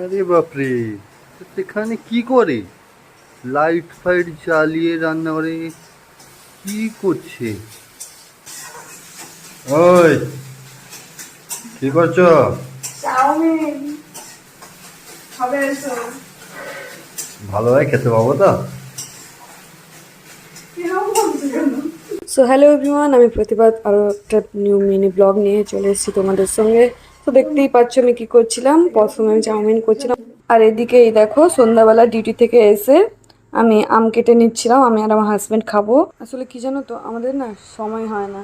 আরে বাপরে, সেখানে কি করে লাইট ফাইট জ্বালিয়ে রান্না করে কি করছে? ওই, কি করছো? চাউমিন হবে তো। ভালোভাবে খেতে পাবো তো? সো হ্যালো এভরিওয়ান, আমি প্রতিবাদ আরও একটা নিউ মিনি ব্লগ নিয়ে চলে এসেছি তোমাদের সঙ্গে। তো দেখতেই পাচ্ছ আমি কি করছিলাম। প্রথমে আমি চাউমিন করছিলাম, আর এদিকে এই দেখো সন্ধ্যাবেলা ডিউটি থেকে এসে আমি আম কেটে নিচ্ছিলাম। আমি আর আমার হাজব্যান্ড খাবো। আসলে কি জানো তো, আমাদের না সময় হয় না।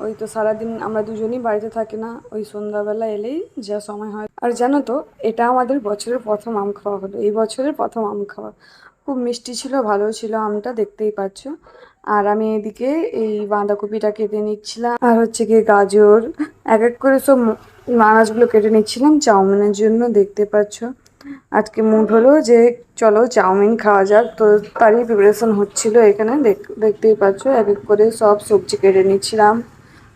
ওই তো সারাদিন আমরা দুজনই বাড়িতে থাকি না, ওই সন্ধ্যাবেলা এলেই যা সময় হয়। আর জানো তো, এটা আমাদের বছরের প্রথম আম খাওয়া হলো, এই বছরের প্রথম আম খাওয়া। খুব মিষ্টি ছিল, ভালো ছিল আমটা, দেখতেই পাচ্ছ। আর আমি এদিকে এই বাঁধাকপিটা কেটে নিচ্ছিলাম, আর হচ্ছে গিয়ে গাজর এক এক করে সব আনাজগুলো কেটে নিচ্ছিলাম চাউমিনের জন্য। দেখতে পাচ্ছ আজকে মুড হলো যে চলো চাউমিন খাওয়া যাক, তো তারই প্রিপারেশন হচ্ছিল এখানে। দেখতেই পাচ্ছ এক এক করে সব সবজি কেটে নিচ্ছিলাম,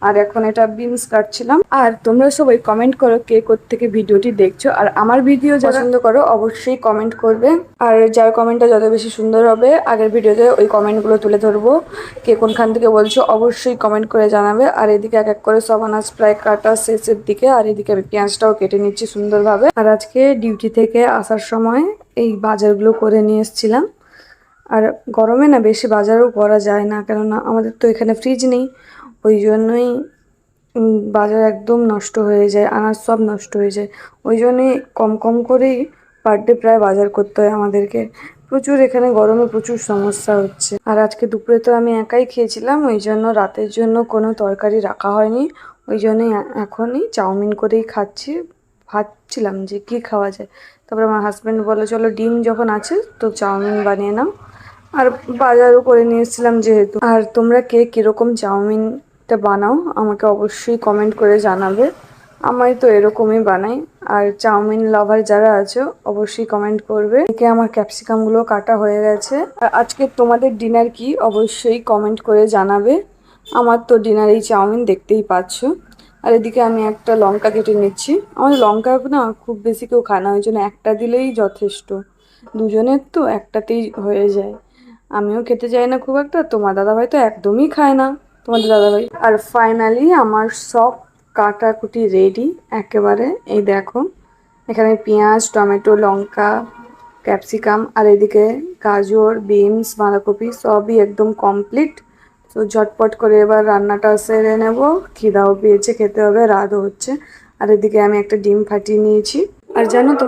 আর এখন এটা বিনস কাটছিলাম। আর তোমরা সবাই কমেন্ট করো কে কোত্থেকে ভিডিওটি দেখছো, আর আমার ভিডিও যারা পছন্দ করো অবশ্যই কমেন্ট করবে। আর যার কমেন্টটা যত বেশি সুন্দর হবে আগের ভিডিওতে ওই কমেন্টগুলো তুলে ধরবো। কে কোনখান থেকে বলছো অবশ্যই কমেন্ট করে জানাবে। আর এদিকে এক এক করে সব আনাজ প্রায় কাটা শেষের দিকে, আর এদিকে আমি পেঁয়াজটাও কেটে নিচ্ছি সুন্দরভাবে। আর আজকে ডিউটি থেকে আসার সময় এই বাজারগুলো করে নিয়ে এসেছিলাম। আর গরমে না বেশি বাজারও করা যায় না, কেননা আমাদের তো এখানে ফ্রিজ নেই। ওই জন্যই বাজার একদম নষ্ট হয়ে যায়, আনাজ সব নষ্ট হয়ে যায়। ওই জন্যই কম কম করেই পার ডে প্রায় বাজার করতে হয় আমাদেরকে। প্রচুর এখানে গরমে প্রচুর সমস্যা হচ্ছে। আর আজকে দুপুরে তো আমি একাই খেয়েছিলাম, ওই জন্য রাতের জন্য কোনো তরকারি রাখা হয়নি। ওই জন্যই এখনই চাউমিন করেই খাচ্ছি। ভাবছিলাম যে কি খাওয়া যায়, তারপরে আমার হাজব্যান্ড বললো চলো ডিম যখন আছে তো চাউমিন বানিয়ে নাও। আর বাজারও করে নিয়ে এসেছিলাম যেহেতু। আর তোমরা কে কীরকম চাউমিনটা বানাও আমাকে অবশ্যই কমেন্ট করে জানাবে। আমি তো এরকমই বানাই। আর চাউমিন লাভার যারা আছো অবশ্যই কমেন্ট করবে। এদিকে আমার ক্যাপসিকামগুলো কাটা হয়ে গেছে। আর আজকে তোমাদের ডিনার কি অবশ্যই কমেন্ট করে জানাবে। আমার তো ডিনার এই চাউমিন, দেখতেই পাচ্ছ। আর এদিকে আমি একটা লঙ্কা কেটে নিচ্ছি। আমাদের লঙ্কা না খুব বেশি কেউ খায় না, ওই জন্য একটা দিলেই যথেষ্ট। দুজনের তো একটাতেই হয়ে যায়। আমিও খেতে চাই না খুব একটা, তোমার দাদাভাই তো একদমই খায় না, তোমাদের দাদাভাই। আর ফাইনালি আমার সব কাটাকুটি রেডি একেবারে। এই দেখো এখানে পেঁয়াজ, টমেটো, লঙ্কা, ক্যাপসিকাম, আর এদিকে গাজর, বিনস, বাঁধাকপি সবই একদম কমপ্লিট। তো ঝটপট করে এবার রান্নাটা সেরে নেব। খিদাও পেয়েছে, খেতে হবে, রাতও হচ্ছে। আর এদিকে আমি একটা ডিম ফাটিয়ে নিয়েছি। আর জানো তো